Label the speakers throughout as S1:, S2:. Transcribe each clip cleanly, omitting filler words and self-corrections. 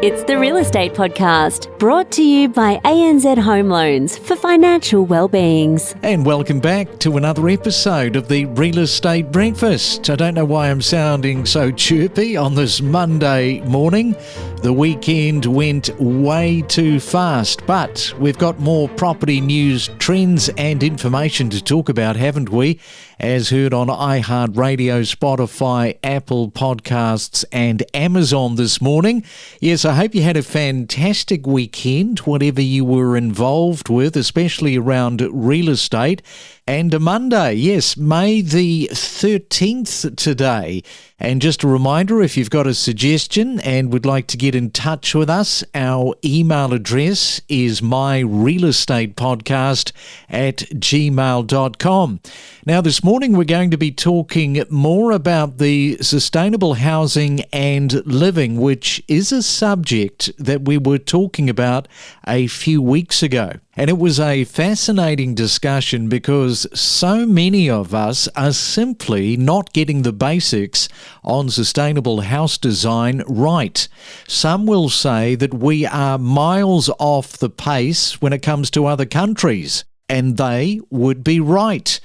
S1: It's the Real Estate Podcast, brought to you by ANZ Home Loans for financial well-beings.
S2: And welcome back to another episode of the Real Estate Breakfast. I don't know why I'm sounding so chirpy on this Monday morning. The weekend went way too fast, but we've got more property news, trends and information to talk about, haven't we? As heard on iHeartRadio, Spotify, Apple Podcasts and Amazon this morning. Yes, I hope you had a fantastic weekend, whatever you were involved with, especially around real estate. And a Monday, yes, May the 13th today. And just a reminder, if you've got a suggestion and would like to get in touch with us, our email address is myrealestatepodcast@gmail.com. Now, this morning we're going to be talking more about the sustainable housing and living, which is a subject that we were talking about a few weeks ago. And it was a fascinating discussion because so many of us are simply not getting the basics on sustainable house design right. Some will say that we are miles off the pace when it comes to other countries, and they would be right.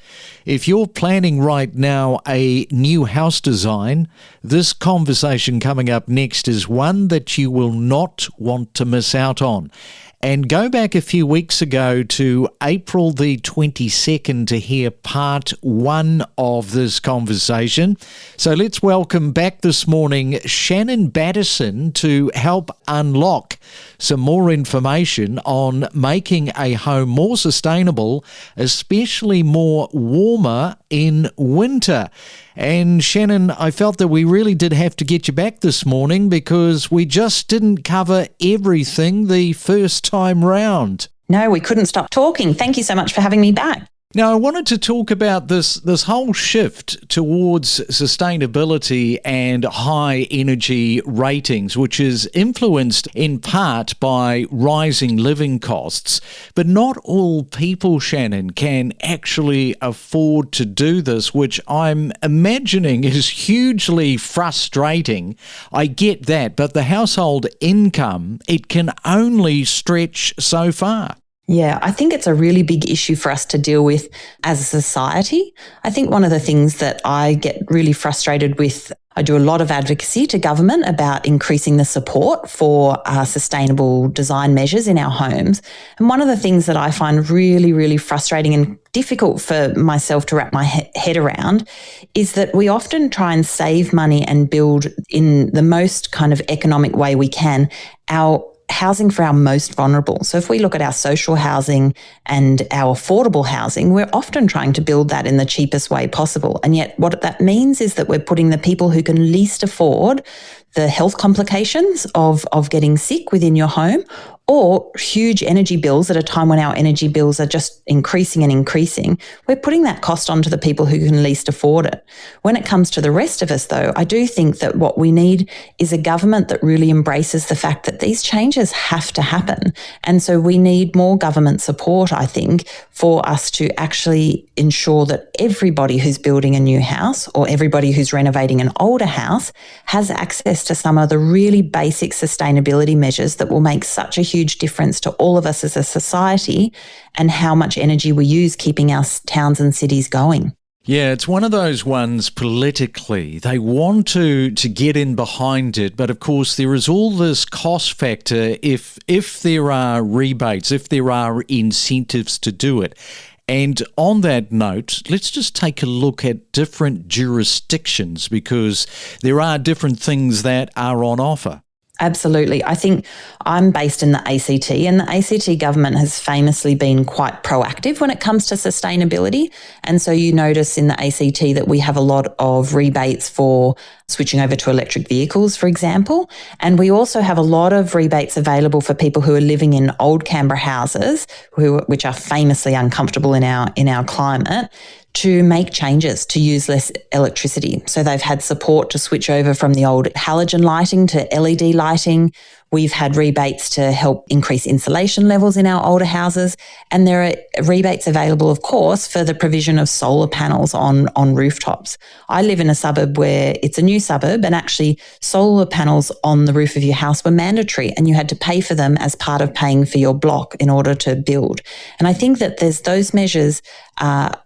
S2: If you're planning right now a new house design, this conversation coming up next is one that you will not want to miss out on. And go back a few weeks ago to April the 22nd to hear part one of this conversation. So let's welcome back this morning Shannon Battisson to help unlock some more information on making a home more sustainable, especially more warmer in winter. And Shannon, I felt that we really did have to get you back this morning because we just didn't cover everything the first time round.
S3: No, we couldn't stop talking. Thank you so much for having me back.
S2: Now, I wanted to talk about this whole shift towards sustainability and high energy ratings, which is influenced in part by rising living costs. But not all people, Shannon, can actually afford to do this, which I'm imagining is hugely frustrating. I get that, but the household income, it can only stretch so far.
S3: Yeah, I think it's a really big issue for us to deal with as a society. I think one of the things that I get really frustrated with, I do a lot of advocacy to government about increasing the support for sustainable design measures in our homes. And one of the things that I find really, really frustrating and difficult for myself to wrap my head around is that we often try and save money and build in the most kind of economic way we can our housing for our most vulnerable. So if we look at our social housing and our affordable housing, we're often trying to build that in the cheapest way possible. And yet what that means is that we're putting the people who can least afford the health complications of getting sick within your home, or huge energy bills at a time when our energy bills are just increasing and increasing. We're putting that cost onto the people who can least afford it. When it comes to the rest of us, though, I do think that what we need is a government that really embraces the fact that these changes have to happen. And so we need more government support, I think, for us to actually ensure that everybody who's building a new house or everybody who's renovating an older house has access to some of the really basic sustainability measures that will make such a huge difference to all of us as a society and how much energy we use keeping our towns and cities going.
S2: Yeah, it's one of those ones politically. They want to get in behind it, but of course there is all this cost factor if there are rebates, if there are incentives to do it. And on that note, let's just take a look at different jurisdictions because there are different things that are on offer.
S3: Absolutely. I think I'm based in the ACT, and the ACT government has famously been quite proactive when it comes to sustainability. And so you notice in the ACT that we have a lot of rebates for switching over to electric vehicles, for example. And we also have a lot of rebates available for people who are living in old Canberra houses, which are famously uncomfortable in our climate, to make changes to use less electricity. So they've had support to switch over from the old halogen lighting to LED lighting. We've had rebates to help increase insulation levels in our older houses. And there are rebates available, of course, for the provision of solar panels on rooftops. I live in a suburb where it's a new suburb, and actually solar panels on the roof of your house were mandatory, and you had to pay for them as part of paying for your block in order to build. And I think that there's those measures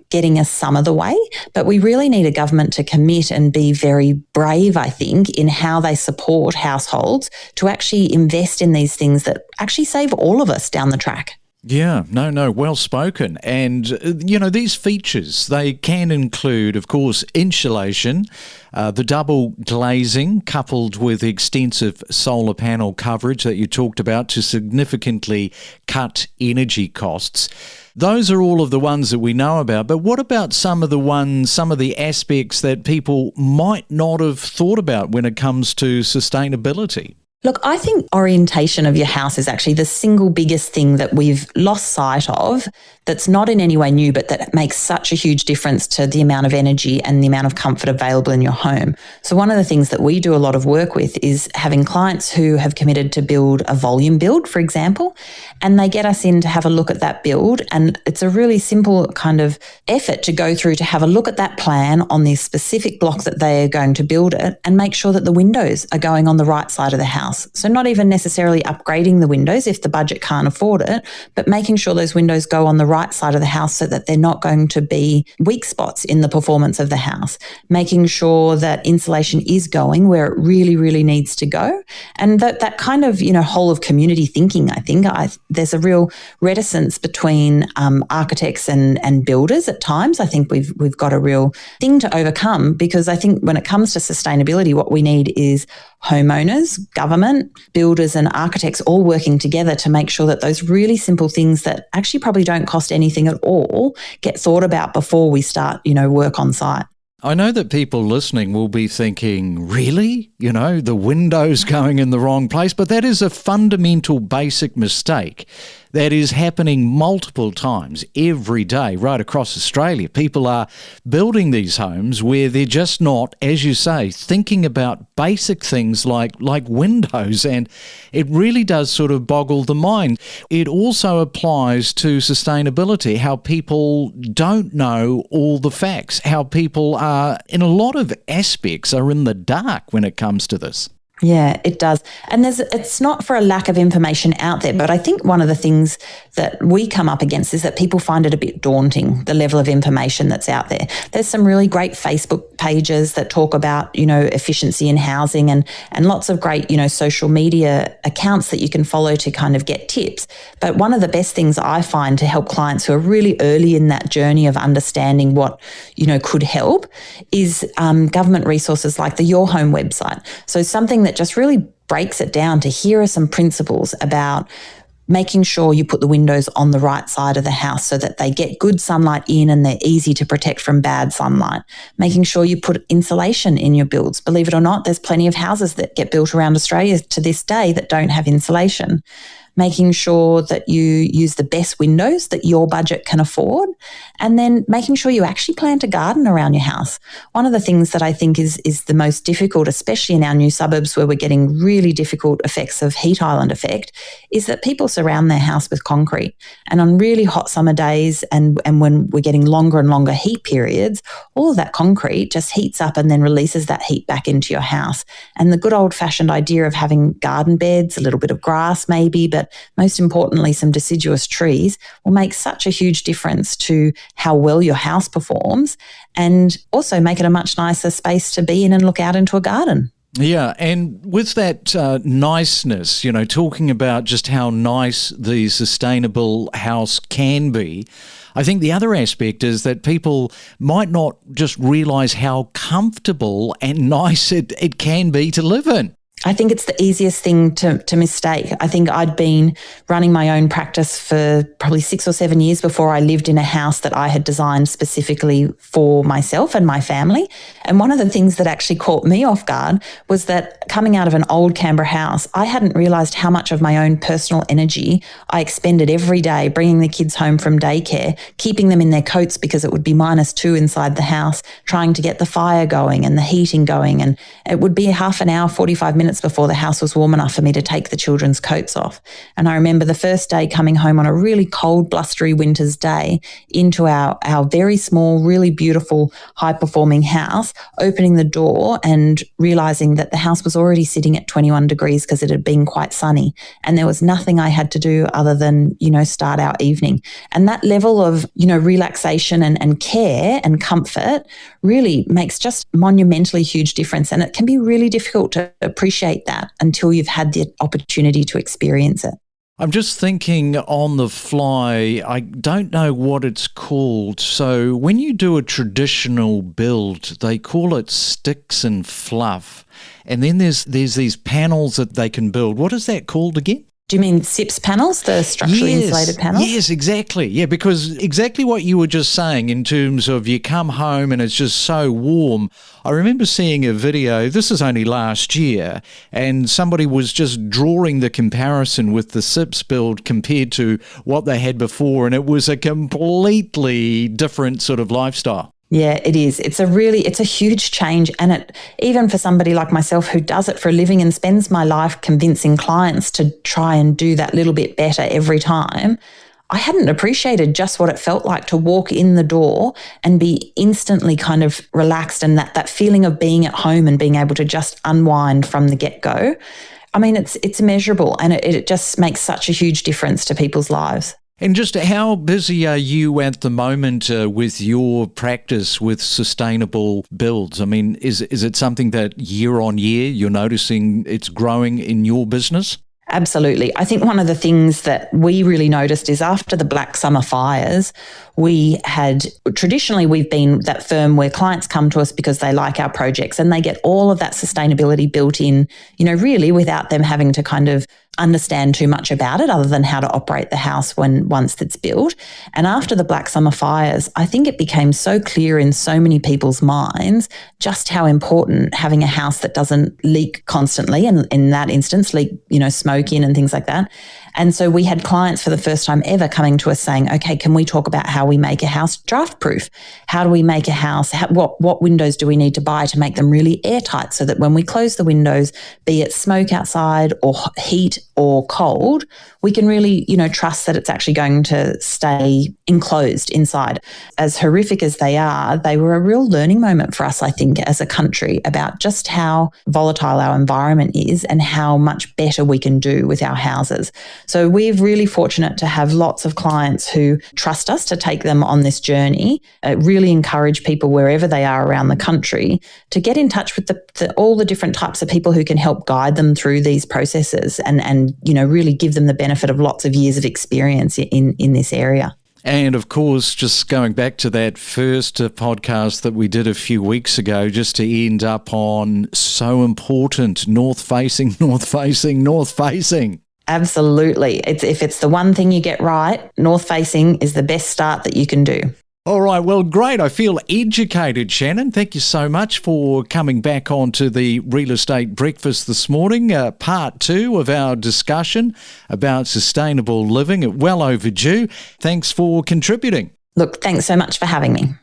S3: getting us some of the way, but we really need a government to commit and be very brave, I think, in how they support households to actually invest in these things that actually save all of us down the track.
S2: Yeah, no, well spoken. And, these features, they can include, of course, insulation, the double glazing coupled with extensive solar panel coverage that you talked about to significantly cut energy costs. Those are all of the ones that we know about. But what about some of the aspects that people might not have thought about when it comes to sustainability?
S3: Look, I think orientation of your house is actually the single biggest thing that we've lost sight of, that's not in any way new, but that makes such a huge difference to the amount of energy and the amount of comfort available in your home. So one of the things that we do a lot of work with is having clients who have committed to build a volume build, for example, and they get us in to have a look at that build. And it's a really simple kind of effort to go through to have a look at that plan on the specific block that they are going to build it, and make sure that the windows are going on the right side of the house. So not even necessarily upgrading the windows if the budget can't afford it, but making sure those windows go on the right side of the house so that they're not going to be weak spots in the performance of the house. Making sure that insulation is going where it really, really needs to go. And that kind of, whole of community thinking, I think. There's a real reticence between architects and builders at times. I think we've got a real thing to overcome, because I think when it comes to sustainability, what we need is homeowners, government, builders and architects all working together to make sure that those really simple things that actually probably don't cost anything at all get thought about before we start, work on site.
S2: I know that people listening will be thinking, really? The windows going in the wrong place? But that is a fundamental basic mistake that is happening multiple times every day right across Australia. People are building these homes where they're just not, as you say, thinking about basic things like windows, and it really does sort of boggle the mind. It also applies to sustainability, how people don't know all the facts, how people are, in a lot of aspects, are in the dark when it comes to this.
S3: Yeah, it does. And it's not for a lack of information out there, but I think one of the things that we come up against is that people find it a bit daunting, the level of information that's out there. There's some really great Facebook pages that talk about, efficiency in housing, and lots of great, social media accounts that you can follow to kind of get tips. But one of the best things I find to help clients who are really early in that journey of understanding what, could help is government resources like the Your Home website. So something that just really breaks it down to, here are some principles about making sure you put the windows on the right side of the house so that they get good sunlight in and they're easy to protect from bad sunlight. Making sure you put insulation in your builds. Believe it or not, there's plenty of houses that get built around Australia to this day that don't have insulation. Making sure that you use the best windows that your budget can afford, and then making sure you actually plant a garden around your house. One of the things that I think is the most difficult, especially in our new suburbs where we're getting really difficult effects of heat island effect, is that people surround their house with concrete. And on really hot summer days and when we're getting longer and longer heat periods, all of that concrete just heats up and then releases that heat back into your house. And the good old-fashioned idea of having garden beds, a little bit of grass maybe, but most importantly, some deciduous trees will make such a huge difference to how well your house performs, and also make it a much nicer space to be in and look out into a garden.
S2: Yeah, and with that niceness, talking about just how nice the sustainable house can be, I think the other aspect is that people might not just realise how comfortable and nice it can be to live in.
S3: I think it's the easiest thing to mistake. I think I'd been running my own practice for probably 6 or 7 years before I lived in a house that I had designed specifically for myself and my family. And one of the things that actually caught me off guard was that coming out of an old Canberra house, I hadn't realised how much of my own personal energy I expended every day bringing the kids home from daycare, keeping them in their coats because it would be -2 inside the house, trying to get the fire going and the heating going. And it would be half an hour, 45 minutes minutes before the house was warm enough for me to take the children's coats off. And I remember the first day coming home on a really cold, blustery winter's day into our very small, really beautiful, high-performing house, opening the door and realising that the house was already sitting at 21 degrees because it had been quite sunny. And there was nothing I had to do other than, start our evening. And that level of, relaxation and care and comfort really makes just monumentally huge difference. And it can be really difficult to appreciate that until you've had the opportunity to experience it.
S2: I'm just thinking on the fly, I don't know what it's called. So when you do a traditional build, they call it sticks and fluff. And then there's these panels that they can build. What is that called again?
S3: Do you mean SIPS panels, the structurally insulated panels?
S2: Yes, exactly. Yeah, because exactly what you were just saying in terms of you come home and it's just so warm. I remember seeing a video, this is only last year, and somebody was just drawing the comparison with the SIPS build compared to what they had before, and it was a completely different sort of lifestyle.
S3: Yeah, it is. It's a huge change. And it, even for somebody like myself who does it for a living and spends my life convincing clients to try and do that little bit better every time, I hadn't appreciated just what it felt like to walk in the door and be instantly kind of relaxed, and that feeling of being at home and being able to just unwind from the get-go. I mean, it's immeasurable, and it just makes such a huge difference to people's lives.
S2: And just how busy are you at the moment with your practice with sustainable builds? I mean, is it something that year on year you're noticing it's growing in your business?
S3: Absolutely. I think one of the things that we really noticed is after the Black Summer fires, we've been that firm where clients come to us because they like our projects and they get all of that sustainability built in, really without them having to kind of understand too much about it other than how to operate the house once it's built. And after the Black Summer fires, I think it became so clear in so many people's minds just how important having a house that doesn't leak constantly, and in that instance, leak, smoke in and things like that. And so we had clients for the first time ever coming to us saying, okay, can we talk about how we make a house draft proof? How do we make a house? What windows do we need to buy to make them really airtight so that when we close the windows, be it smoke outside or heat or cold, we can really, trust that it's actually going to stay enclosed inside. As horrific as they were a real learning moment for us, I think, as a country about just how volatile our environment is and how much better we can do with our houses. So we're really fortunate to have lots of clients who trust us to take them on this journey. Really encourage people wherever they are around the country to get in touch with all the different types of people who can help guide them through these processes and really give them the benefit of lots of years of experience in this area.
S2: And of course, just going back to that first podcast that we did a few weeks ago, just to end up on so important, north facing.
S3: Absolutely. If it's the one thing you get right, north facing is the best start that you can do.
S2: All right, well, great. I feel educated, Shannon. Thank you so much for coming back onto the Real Estate Breakfast this morning. Part 2 of our discussion about sustainable living. Well overdue. Thanks for contributing.
S3: Look, thanks so much for having me.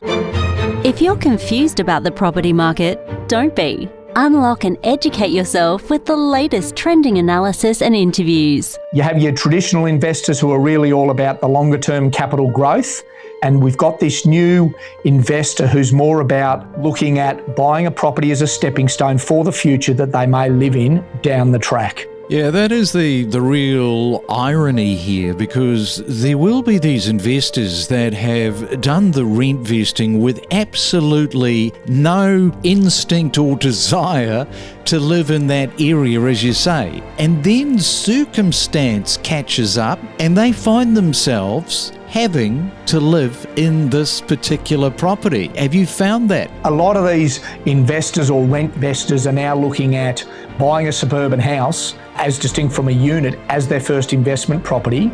S1: If you're confused about the property market, don't be. Unlock and educate yourself with the latest trending analysis and interviews.
S4: You have your traditional investors who are really all about the longer term capital growth. And we've got this new investor who's more about looking at buying a property as a stepping stone for the future that they may live in down the track.
S2: Yeah, that is the real irony here, because there will be these investors that have done the rent vesting with absolutely no instinct or desire to live in that area, as you say. And then circumstance catches up and they find themselves having to live in this particular property. Have you found that?
S4: A lot of these investors or rent investors are now looking at buying a suburban house as distinct from a unit as their first investment property,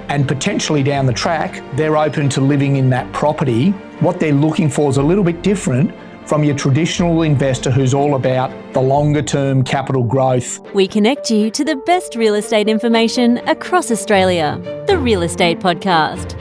S4: and potentially down the track, they're open to living in that property. What they're looking for is a little bit different from your traditional investor who's all about the longer term capital growth.
S1: We connect you to the best real estate information across Australia. The Real Estate Podcast.